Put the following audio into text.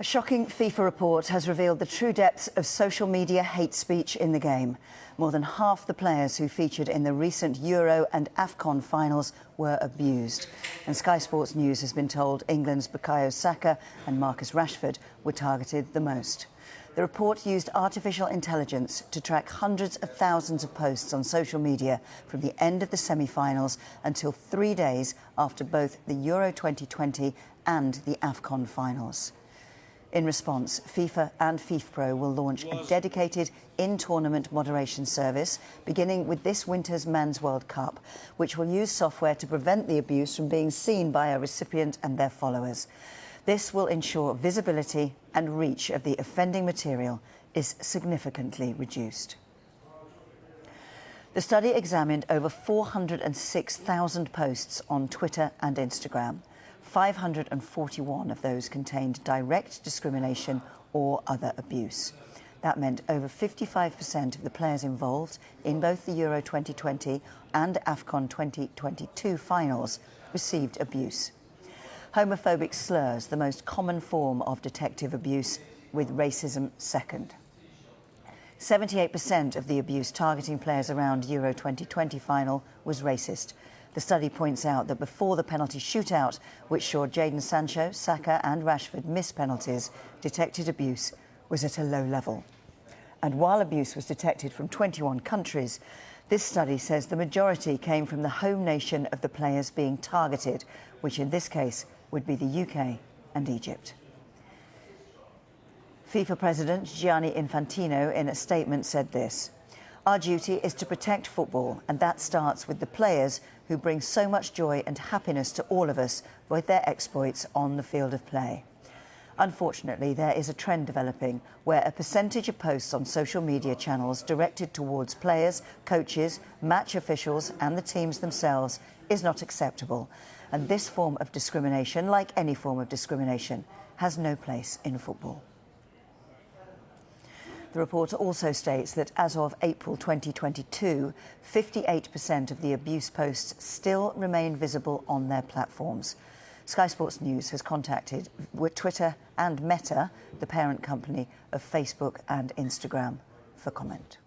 A shocking FIFA report has revealed the true depths of social media hate speech in the game. More than half the players who featured in the recent Euro and AFCON finals were abused. And Sky Sports News has been told England's Bukayo Saka and Marcus Rashford were targeted the most. The report used artificial intelligence to track hundreds of thousands of posts on social media from the end of the semi-finals until 3 days after both the Euro 2020 and the AFCON finals. In response, FIFA and FIFPro will launch a dedicated in-tournament moderation service, beginning with this winter's Men's World Cup, which will use software to prevent the abuse from being seen by a recipient and their followers. This will ensure visibility and reach of the offending material is significantly reduced. The study examined over 406,000 posts on Twitter and Instagram. 541 of those contained direct discrimination or other abuse. That meant over 55% of the players involved in both the Euro 2020 and AFCON 2022 finals received abuse. Homophobic slurs, the most common form of detective abuse, with racism second. 78% of the abuse targeting players around Euro 2020 final was racist. The study points out that before the penalty shootout, which saw Jadon Sancho, Saka and Rashford miss penalties, detected abuse was at a low level. And while abuse was detected from 21 countries, this study says the majority came from the home nation of the players being targeted, which in this case would be the UK and Egypt. FIFA President Gianni Infantino, in a statement, said this: "Our duty is to protect football, and that starts with the players who bring so much joy and happiness to all of us with their exploits on the field of play." Unfortunately, there is a trend developing where a percentage of posts on social media channels directed towards players, coaches, match officials and the teams themselves is not acceptable. And this form of discrimination, like any form of discrimination, has no place in football. The report also states that as of April 2022, 58% of the abuse posts still remain visible on their platforms. Sky Sports News has contacted Twitter and Meta, the parent company of Facebook and Instagram, for comment.